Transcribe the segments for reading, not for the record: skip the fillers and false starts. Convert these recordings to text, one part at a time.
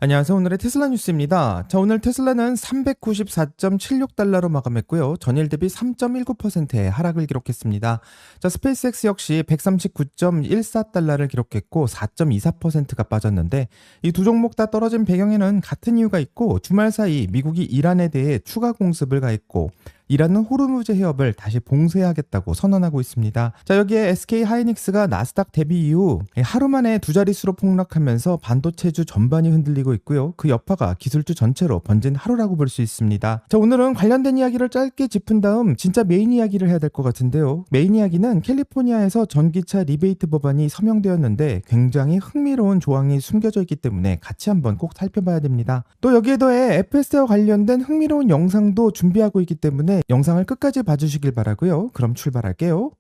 안녕하세요. 오늘의 테슬라 뉴스입니다. 자, 오늘 테슬라는 394.76달러로 마감했고요. 전일 대비 3.19%의 하락을 기록했습니다. 자, 스페이스X 역시 139.14달러를 기록했고 4.24%가 빠졌는데 이 두 종목 다 떨어진 배경에는 같은 이유가 있고, 주말 사이 미국이 이란에 대해 추가 공습을 가했고 이란은 호르무즈 해협을 다시 봉쇄하겠다고 선언하고 있습니다. 자, 여기에 SK 하이닉스가 나스닥 대비 이후 하루 만에 두 자릿수로 폭락하면서 반도체주 전반이 흔들리고 있고요. 그 여파가 기술주 전체로 번진 하루라고 볼 수 있습니다. 자, 오늘은 관련된 이야기를 짧게 짚은 다음 진짜 메인 이야기를 해야 될 것 같은데요. 메인 이야기는 캘리포니아에서 전기차 리베이트 법안이 서명되었는데 굉장히 흥미로운 조항이 숨겨져 있기 때문에 같이 한번 꼭 살펴봐야 됩니다. 또 여기에 더해 FS와 관련된 흥미로운 영상도 준비하고 있기 때문에 영상을 끝까지 봐주시길 바라고요. 그럼 출발할게요.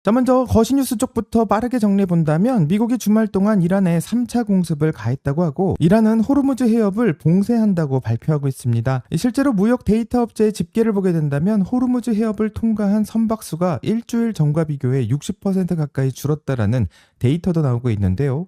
자, 먼저 거시뉴스 쪽부터 빠르게 정리해본다면 미국이 주말 동안 이란에 3차 공습을 가했다고 하고 이란은 호르무즈 해협을 봉쇄한다고 발표하고 있습니다. 실제로 무역 데이터 업체의 집계를 보게 된다면 호르무즈 해협을 통과한 선박수가 일주일 전과 비교해 60% 가까이 줄었다라는 데이터도 나오고 있는데요.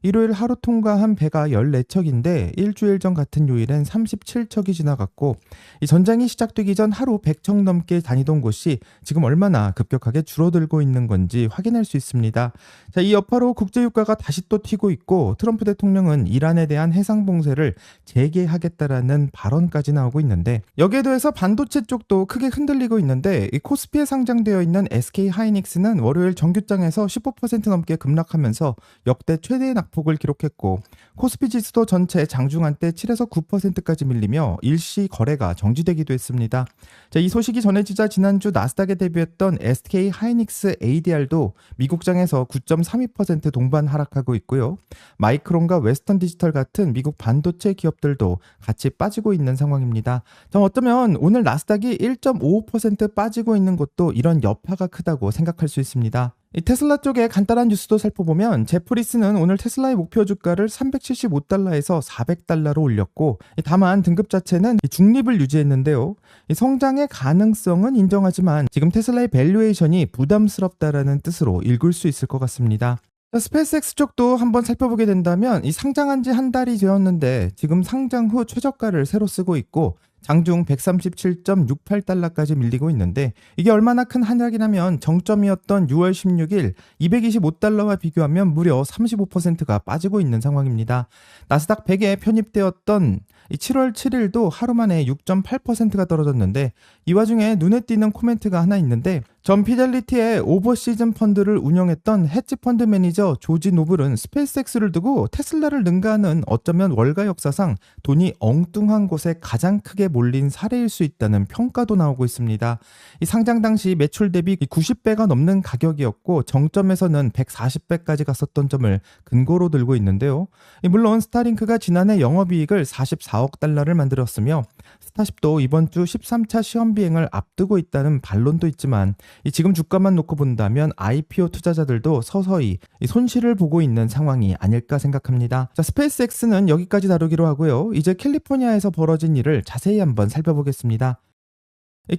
일요일 하루 통과한 배가 14척인데 일주일 전 같은 요일엔 37척이 지나갔고, 이 전장이 시작되기 전 하루 100척 넘게 다니던 곳이 지금 얼마나 급격하게 줄어들고 있는 건지 확인할 수 있습니다. 자, 이 여파로 국제유가가 다시 또 튀고 있고, 트럼프 대통령은 이란에 대한 해상 봉쇄를 재개하겠다라는 발언까지 나오고 있는데, 여기에 더해서 반도체 쪽도 크게 흔들리고 있는데, 이 코스피에 상장되어 있는 SK 하이닉스는 월요일 정규장에서 15% 넘게 급락하면서 역대 최대의 낙폭을 기록했고, 코스피 지수도 전체 장중한 때 7에서 9%까지 밀리며 일시 거래가 정지되기도 했습니다. 자, 이 소식이 전해지자 지난주 나스닥에 데뷔했던 SK 하이닉스 ADR도 미국장에서 9.32% 동반 하락하고 있고요. 마이크론과 웨스턴 디지털 같은 미국 반도체 기업들도 같이 빠지고 있는 상황입니다. 자, 어쩌면 오늘 나스닥이 1.55% 빠지고 있는 것도 이런 여파가 크다고 생각할 수 있습니다. 이 테슬라 쪽에 간단한 뉴스도 살펴보면 제프리스는 오늘 테슬라의 목표 주가를 375달러에서 400달러로 올렸고, 다만 등급 자체는 중립을 유지했는데요. 이 성장의 가능성은 인정하지만 지금 테슬라의 밸류에이션이 부담스럽다라는 뜻으로 읽을 수 있을 것 같습니다. 스페이스X 쪽도 한번 살펴보게 된다면 이 상장한 지 한 달이 되었는데 지금 상장 후 최저가를 새로 쓰고 있고 장중 137.68달러까지 밀리고 있는데, 이게 얼마나 큰 하락이냐면 정점이었던 6월 16일 225달러와 비교하면 무려 35%가 빠지고 있는 상황입니다. 나스닥 100에 편입되었던 7월 7일도 하루 만에 6.8%가 떨어졌는데, 이 와중에 눈에 띄는 코멘트가 하나 있는데, 전 피델리티의 오버시즌 펀드를 운영했던 헤지펀드 매니저 조지 노블은 스페이스X를 두고 테슬라를 능가하는 어쩌면 월가 역사상 돈이 엉뚱한 곳에 가장 크게 몰린 사례일 수 있다는 평가도 나오고 있습니다. 이 상장 당시 매출 대비 90배가 넘는 가격이었고 정점에서는 140배까지 갔었던 점을 근거로 들고 있는데요. 물론 스타링크가 지난해 영업이익을 44억 달러를 만들었으며 스타쉽도 이번 주 13차 시험 비행을 앞두고 있다는 반론도 있지만, 지금 주가만 놓고 본다면 IPO 투자자들도 서서히 손실을 보고 있는 상황이 아닐까 생각합니다. 자, 스페이스X는 여기까지 다루기로 하고요. 이제 캘리포니아에서 벌어진 일을 자세히 한번 살펴보겠습니다.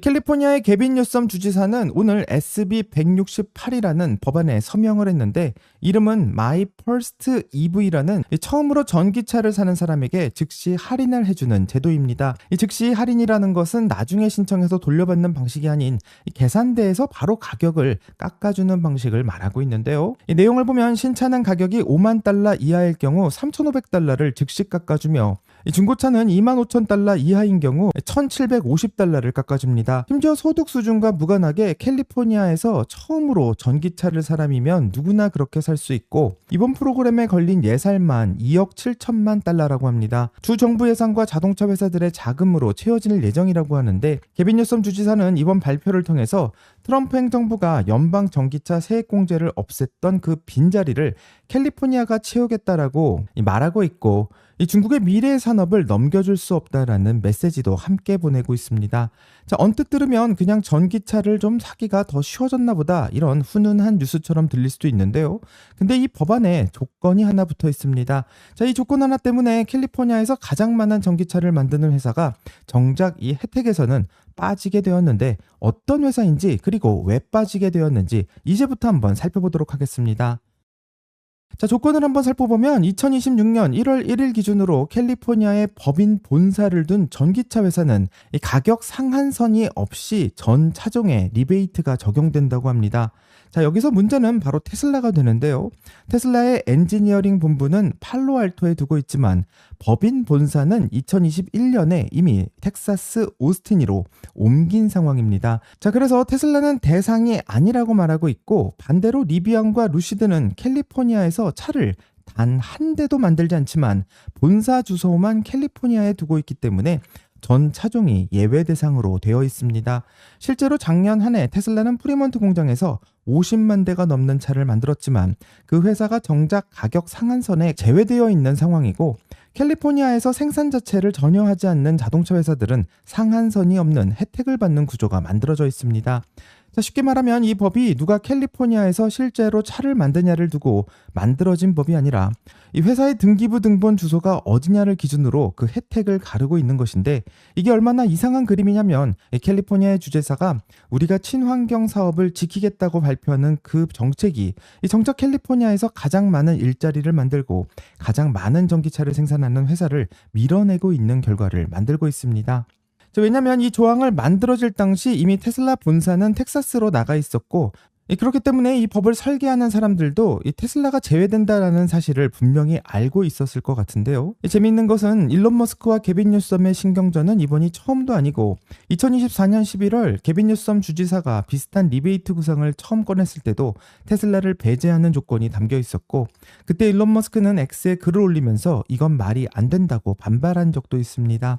캘리포니아의 게빈 뉴섬 주지사는 오늘 SB 168이라는 법안에 서명을 했는데, 이름은 My First EV라는 처음으로 전기차를 사는 사람에게 즉시 할인을 해주는 제도입니다. 이 즉시 할인이라는 것은 나중에 신청해서 돌려받는 방식이 아닌 계산대에서 바로 가격을 깎아주는 방식을 말하고 있는데요. 이 내용을 보면 신차는 가격이 5만 달러 이하일 경우 3,500달러를 즉시 깎아주며, 중고차는 25,000달러 이하인 경우 1,750달러를 깎아줍니다. 심지어 소득 수준과 무관하게 캘리포니아에서 처음으로 전기차를 사람이면 누구나 그렇게 살 수 있고, 이번 프로그램에 걸린 예산만 2억 7천만 달러라고 합니다. 주 정부 예산과 자동차 회사들의 자금으로 채워질 예정이라고 하는데, 게빈 뉴섬 주지사는 이번 발표를 통해서 트럼프 행정부가 연방 전기차 세액공제를 없앴던 그 빈자리를 캘리포니아가 채우겠다라고 말하고 있고, 이 중국의 미래의 산업을 넘겨줄 수 없다라는 메시지도 함께 보내고 있습니다. 자, 언뜻 들으면 그냥 전기차를 좀 사기가 더 쉬워졌나 보다 이런 훈훈한 뉴스처럼 들릴 수도 있는데요. 근데 이 법안에 조건이 하나 붙어 있습니다. 자, 이 조건 하나 때문에 캘리포니아에서 가장 많은 전기차를 만드는 회사가 정작 이 혜택에서는 빠지게 되었는데 어떤 회사인지 그리고 왜 빠지게 되었는지 이제부터 한번 살펴보도록 하겠습니다. 자, 조건을 한번 살펴보면 2026년 1월 1일 기준으로 캘리포니아에 법인 본사를 둔 전기차 회사는 이 가격 상한선이 없이 전 차종에 리베이트가 적용된다고 합니다. 자, 여기서 문제는 바로 테슬라가 되는데요. 테슬라의 엔지니어링 본부는 팔로알토에 두고 있지만 법인 본사는 2021년에 이미 텍사스 오스틴으로 옮긴 상황입니다. 자, 그래서 테슬라는 대상이 아니라고 말하고 있고 반대로 리비안과 루시드는 캘리포니아에서 차를 단 한 대도 만들지 않지만 본사 주소만 캘리포니아에 두고 있기 때문에 전 차종이 예외 대상으로 되어 있습니다. 실제로 작년 한 해 테슬라는 프리몬트 공장에서 50만 대가 넘는 차를 만들었지만 그 회사가 정작 가격 상한선에 제외되어 있는 상황이고 캘리포니아에서 생산 자체를 전혀 하지 않는 자동차 회사들은 상한선이 없는 혜택을 받는 구조가 만들어져 있습니다. 자, 쉽게 말하면 이 법이 누가 캘리포니아에서 실제로 차를 만드냐를 두고 만들어진 법이 아니라 이 회사의 등기부 등본 주소가 어디냐를 기준으로 그 혜택을 가르고 있는 것인데 이게 얼마나 이상한 그림이냐면 이 캘리포니아의 주재사가 우리가 친환경 사업을 지키겠다고 발표하는 그 정책이 이 정작 캘리포니아에서 가장 많은 일자리를 만들고 가장 많은 전기차를 생산하는 회사를 밀어내고 있는 결과를 만들고 있습니다. 왜냐하면 이 조항을 만들어질 당시 이미 테슬라 본사는 텍사스로 나가 있었고 그렇기 때문에 이 법을 설계하는 사람들도 이 테슬라가 제외된다라는 사실을 분명히 알고 있었을 것 같은데요. 재미있는 것은 일론 머스크와 게빈 뉴섬의 신경전은 이번이 처음도 아니고 2024년 11월 게빈 뉴섬 주지사가 비슷한 리베이트 구상을 처음 꺼냈을 때도 테슬라를 배제하는 조건이 담겨 있었고 그때 일론 머스크는 X에 글을 올리면서 이건 말이 안 된다고 반발한 적도 있습니다.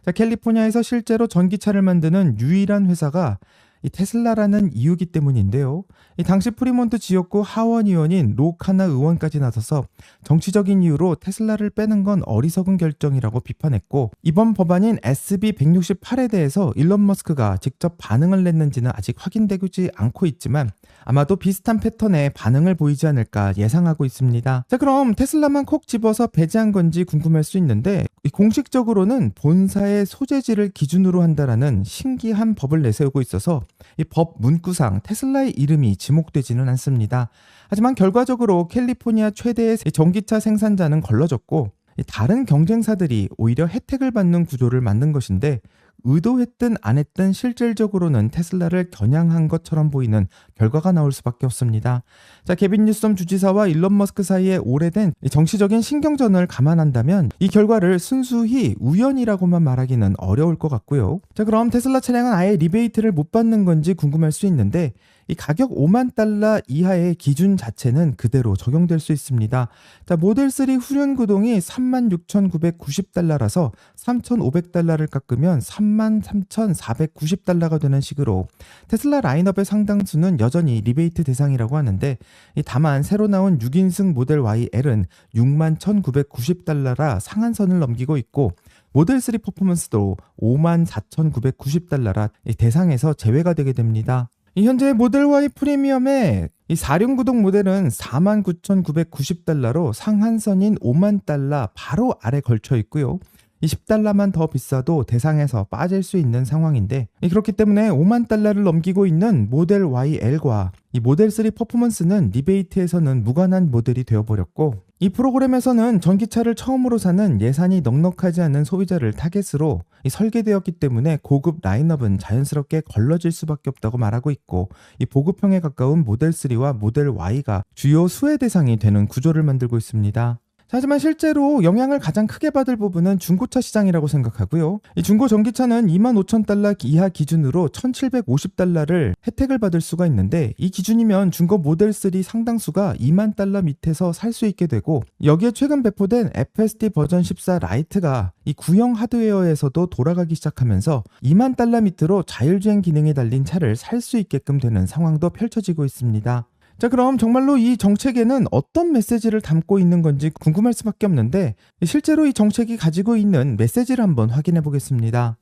자, 캘리포니아에서 실제로 전기차를 만드는 유일한 회사가 이 테슬라라는 이유기 때문인데요. 이 당시 프리몬트 지역구 하원 의원인 로 카나 의원까지 나서서 정치적인 이유로 테슬라를 빼는 건 어리석은 결정이라고 비판했고 이번 법안인 SB 168에 대해서 일론 머스크가 직접 반응을 냈는지는 아직 확인되지 않고 있지만 아마도 비슷한 패턴의 반응을 보이지 않을까 예상하고 있습니다. 자, 그럼 테슬라만 콕 집어서 배제한 건지 궁금할 수 있는데 공식적으로는 본사의 소재지를 기준으로 한다라는 신기한 법을 내세우고 있어서 이 법 문구상 테슬라의 이름이 지목되지는 않습니다. 하지만 결과적으로 캘리포니아 최대의 전기차 생산자는 걸러졌고 다른 경쟁사들이 오히려 혜택을 받는 구조를 만든 것인데 의도했든 안 했든 실질적으로는 테슬라를 겨냥한 것처럼 보이는 결과가 나올 수밖에 없습니다. 자, 게빈 뉴섬 주지사와 일론 머스크 사이에 오래된 정치적인 신경전을 감안한다면 이 결과를 순수히 우연이라고만 말하기는 어려울 것 같고요. 자, 그럼 테슬라 차량은 아예 리베이트를 못 받는 건지 궁금할 수 있는데 이 가격 5만 달러 이하의 기준 자체는 그대로 적용될 수 있습니다. 자, 모델3 후륜 구동이 36,990달러라서 3,500달러를 깎으면 33,490달러가 되는 식으로 테슬라 라인업의 상당수는 여전히 리베이트 대상이라고 하는데 다만 새로 나온 6인승 모델 YL은 61,990달러라 상한선을 넘기고 있고 모델3 퍼포먼스도 54,990달러라 대상에서 제외가 되게 됩니다. 현재 모델 Y 프리미엄의 이 4륜 구동 모델은 49,990달러로 상한선인 5만 달러 바로 아래 걸쳐 있고요. 20달러만 더 비싸도 대상에서 빠질 수 있는 상황인데 그렇기 때문에 5만 달러를 넘기고 있는 모델 YL과 이 모델 3 퍼포먼스는 리베이트에서는 무관한 모델이 되어버렸고 이 프로그램에서는 전기차를 처음으로 사는 예산이 넉넉하지 않은 소비자를 타겟으로 설계되었기 때문에 고급 라인업은 자연스럽게 걸러질 수밖에 없다고 말하고 있고 이 보급형에 가까운 모델 3와 모델 Y가 주요 수혜 대상이 되는 구조를 만들고 있습니다. 하지만 실제로 영향을 가장 크게 받을 부분은 중고차 시장이라고 생각하고요. 이 중고 전기차는 25,000달러 이하 기준으로 1,750달러를 혜택을 받을 수가 있는데 이 기준이면 중고 모델 3 상당수가 2만 달러 밑에서 살 수 있게 되고 여기에 최근 배포된 FSD 버전 14 라이트가 이 구형 하드웨어에서도 돌아가기 시작하면서 2만 달러 밑으로 자율주행 기능이 달린 차를 살 수 있게끔 되는 상황도 펼쳐지고 있습니다. 자, 그럼 정말로 이 정책에는 어떤 메시지를 담고 있는 건지 궁금할 수밖에 없는데, 실제로 이 정책이 가지고 있는 메시지를 한번 확인해 보겠습니다.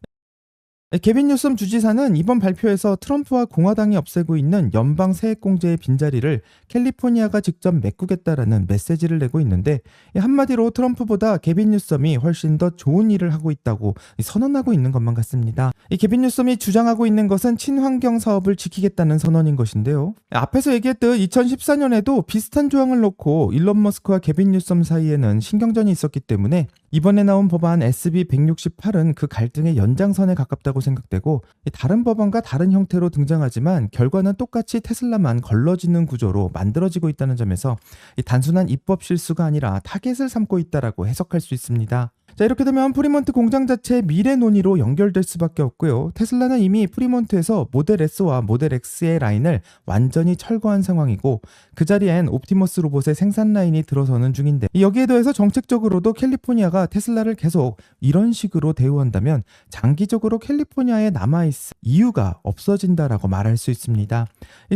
개빈 뉴섬 주지사는 이번 발표에서 트럼프와 공화당이 없애고 있는 연방 세액공제의 빈자리를 캘리포니아가 직접 메꾸겠다라는 메시지를 내고 있는데, 한마디로 트럼프보다 개빈 뉴섬이 훨씬 더 좋은 일을 하고 있다고 선언하고 있는 것만 같습니다. 이 개빈 뉴섬이 주장하고 있는 것은 친환경 사업을 지키겠다는 선언인 것인데요. 앞에서 얘기했듯 2014년에도 비슷한 조항을 놓고 일론 머스크와 개빈 뉴섬 사이에는 신경전이 있었기 때문에 이번에 나온 법안 SB 168은 그 갈등의 연장선에 가깝다고 생각되고, 다른 법안과 다른 형태로 등장하지만 결과는 똑같이 테슬라만 걸러지는 구조로 만들어지고 있다는 점에서 단순한 입법 실수가 아니라 타겟을 삼고 있다라고 해석할 수 있습니다. 자, 이렇게 되면 프리몬트 공장 자체의 미래 논의로 연결될 수밖에 없고요. 테슬라는 이미 프리몬트에서 모델 S와 모델 X의 라인을 완전히 철거한 상황이고, 그 자리엔 옵티머스 로봇의 생산 라인이 들어서는 중인데, 여기에 더해서 정책적으로도 캘리포니아가 테슬라를 계속 이런 식으로 대우한다면 장기적으로 캘리포니아에 남아있을 이유가 없어진다라고 말할 수 있습니다.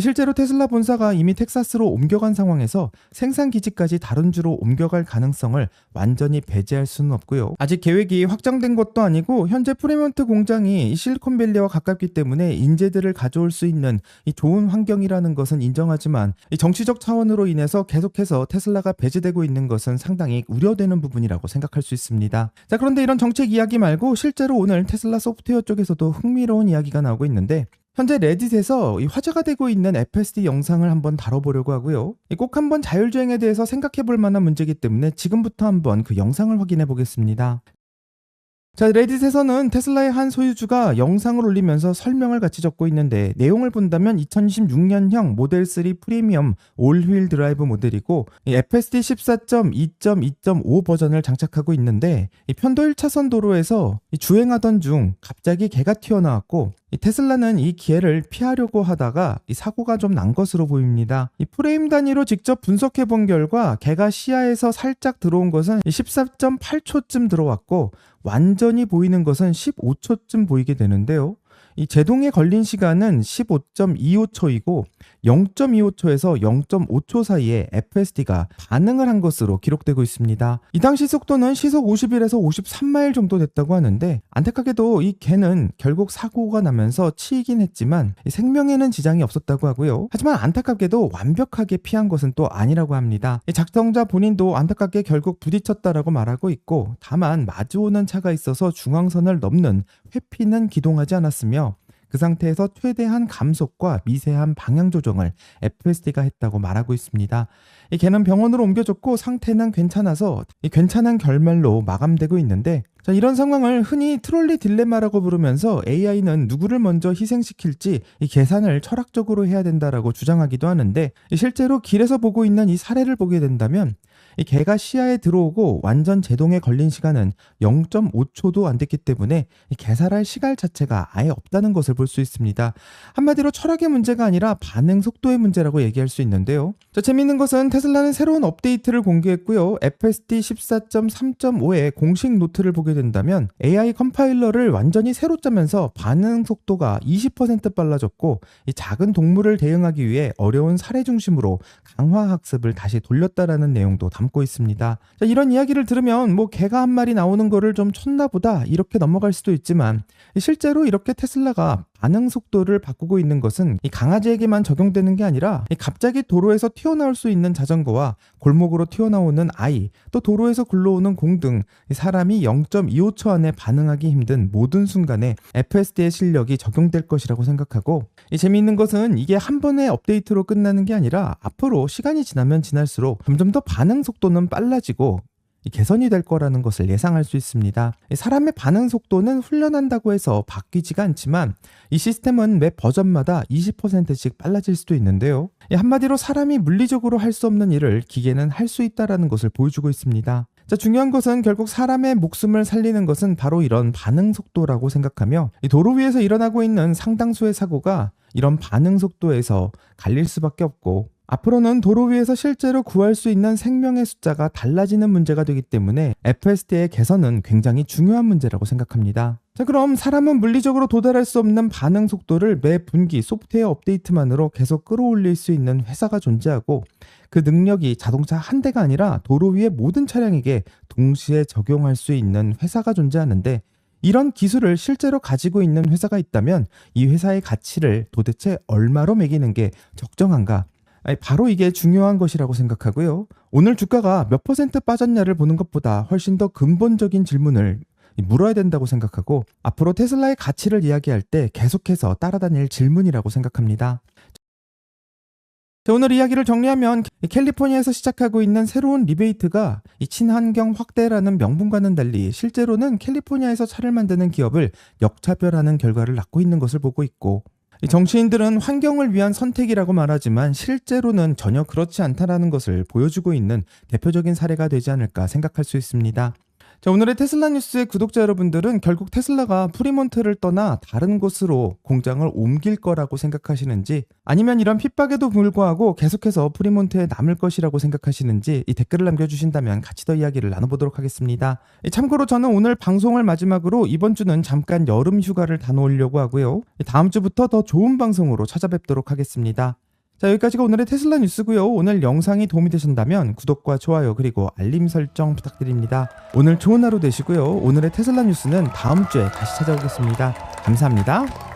실제로 테슬라 본사가 이미 텍사스로 옮겨간 상황에서 생산 기지까지 다른 주로 옮겨갈 가능성을 완전히 배제할 수는 없고요. 아직 계획이 확정된 것도 아니고, 현재 프리몬트 공장이 실리콘밸리와 가깝기 때문에 인재들을 가져올 수 있는 이 좋은 환경이라는 것은 인정하지만, 이 정치적 차원으로 인해서 계속해서 테슬라가 배제되고 있는 것은 상당히 우려되는 부분이라고 생각할 수 있습니다. 자, 그런데 이런 정책 이야기 말고 실제로 오늘 테슬라 소프트웨어 쪽에서도 흥미로운 이야기가 나오고 있는데, 현재 레딧에서 화제가 되고 있는 FSD 영상을 한번 다뤄보려고 하고요. 꼭 한번 자율주행에 대해서 생각해 볼 만한 문제이기 때문에 지금부터 한번 그 영상을 확인해 보겠습니다. 자, 레딧에서는 테슬라의 한 소유주가 영상을 올리면서 설명을 같이 적고 있는데, 내용을 본다면 2016년형 모델 3 프리미엄 올휠 드라이브 모델이고, FSD 14.2.2.5 버전을 장착하고 있는데, 편도 1차선 도로에서 주행하던 중 갑자기 개가 튀어나왔고, 테슬라는 이 기회를 피하려고 하다가 이 사고가 좀 난 것으로 보입니다. 이 프레임 단위로 직접 분석해 본 결과 개가 시야에서 살짝 들어온 것은 14.8초쯤 들어왔고, 완전히 보이는 것은 15초쯤 보이게 되는데요. 이 제동에 걸린 시간은 15.25초이고 0.25초에서 0.5초 사이에 FSD가 반응을 한 것으로 기록되고 있습니다. 이 당시 속도는 시속 51에서 53마일 정도 됐다고 하는데, 안타깝게도 이 개는 결국 사고가 나면서 치이긴 했지만 생명에는 지장이 없었다고 하고요. 하지만 안타깝게도 완벽하게 피한 것은 또 아니라고 합니다. 이 작성자 본인도 안타깝게 결국 부딪혔다라고 말하고 있고, 다만 마주오는 차가 있어서 중앙선을 넘는 회피는 기동하지 않았으며, 그 상태에서 최대한 감속과 미세한 방향 조정을 FSD가 했다고 말하고 있습니다. 이 개는 병원으로 옮겨졌고 상태는 괜찮아서 괜찮은 결말로 마감되고 있는데, 자, 이런 상황을 흔히 트롤리 딜레마라고 부르면서 AI는 누구를 먼저 희생시킬지 이 계산을 철학적으로 해야 된다라고 주장하기도 하는데, 실제로 길에서 보고 있는 이 사례를 보게 된다면 이 개가 시야에 들어오고 완전 제동에 걸린 시간은 0.5초도 안 됐기 때문에 이 개살할 시간 자체가 아예 없다는 것을 볼 수 있습니다. 한마디로 철학의 문제가 아니라 반응 속도의 문제라고 얘기할 수 있는데요. 자, 재미있는 것은 테슬라는 새로운 업데이트를 공개했고요. FSD 14.3.5의 공식 노트를 보게 된다면 AI 컴파일러를 완전히 새로 짜면서 반응 속도가 20% 빨라졌고, 이 작은 동물을 대응하기 위해 어려운 사례 중심으로 강화 학습을 다시 돌렸다라는 내용도 담고 있습니다. 자, 이런 이야기를 들으면 뭐 개가 한 마리 나오는 거를 좀 쳤나 보다 이렇게 넘어갈 수도 있지만, 실제로 이렇게 테슬라가 반응 속도를 바꾸고 있는 것은 이 강아지에게만 적용되는 게 아니라 갑자기 도로에서 튀어나올 수 있는 자전거와 골목으로 튀어나오는 아이, 또 도로에서 굴러오는 공 등 사람이 0.25초 안에 반응하기 힘든 모든 순간에 FSD의 실력이 적용될 것이라고 생각하고, 이 재미있는 것은 이게 한 번의 업데이트로 끝나는 게 아니라 앞으로 시간이 지나면 지날수록 점점 더 반응 속도는 빨라지고 개선이 될 거라는 것을 예상할 수 있습니다. 사람의 반응 속도는 훈련한다고 해서 바뀌지가 않지만 이 시스템은 매 버전마다 20%씩 빨라질 수도 있는데요. 한마디로 사람이 물리적으로 할 수 없는 일을 기계는 할 수 있다는 것을 보여주고 있습니다. 자, 중요한 것은 결국 사람의 목숨을 살리는 것은 바로 이런 반응 속도라고 생각하며, 이 도로 위에서 일어나고 있는 상당수의 사고가 이런 반응 속도에서 갈릴 수밖에 없고, 앞으로는 도로 위에서 실제로 구할 수 있는 생명의 숫자가 달라지는 문제가 되기 때문에 FSD의 개선은 굉장히 중요한 문제라고 생각합니다. 자, 그럼 사람은 물리적으로 도달할 수 없는 반응 속도를 매 분기 소프트웨어 업데이트만으로 계속 끌어올릴 수 있는 회사가 존재하고, 그 능력이 자동차 한 대가 아니라 도로 위의 모든 차량에게 동시에 적용할 수 있는 회사가 존재하는데, 이런 기술을 실제로 가지고 있는 회사가 있다면 이 회사의 가치를 도대체 얼마로 매기는 게 적정한가? 바로 이게 중요한 것이라고 생각하고요. 오늘 주가가 몇 퍼센트 빠졌냐를 보는 것보다 훨씬 더 근본적인 질문을 물어야 된다고 생각하고, 앞으로 테슬라의 가치를 이야기할 때 계속해서 따라다닐 질문이라고 생각합니다. 자, 오늘 이야기를 정리하면 캘리포니아에서 시작하고 있는 새로운 리베이트가 이 친환경 확대라는 명분과는 달리 실제로는 캘리포니아에서 차를 만드는 기업을 역차별하는 결과를 낳고 있는 것을 보고 있고, 이 정치인들은 환경을 위한 선택이라고 말하지만 실제로는 전혀 그렇지 않다라는 것을 보여주고 있는 대표적인 사례가 되지 않을까 생각할 수 있습니다. 자, 오늘의 테슬라 뉴스의 구독자 여러분들은 결국 테슬라가 프리몬트를 떠나 다른 곳으로 공장을 옮길 거라고 생각하시는지, 아니면 이런 핍박에도 불구하고 계속해서 프리몬트에 남을 것이라고 생각하시는지 이 댓글을 남겨주신다면 같이 더 이야기를 나눠보도록 하겠습니다. 참고로 저는 오늘 방송을 마지막으로 이번 주는 잠깐 여름 휴가를 다녀오려고 하고요. 다음 주부터 더 좋은 방송으로 찾아뵙도록 하겠습니다. 자, 여기까지가 오늘의 테슬라 뉴스고요. 오늘 영상이 도움이 되셨다면 구독과 좋아요 그리고 알림 설정 부탁드립니다. 오늘 좋은 하루 되시고요. 오늘의 테슬라 뉴스는 다음 주에 다시 찾아오겠습니다. 감사합니다.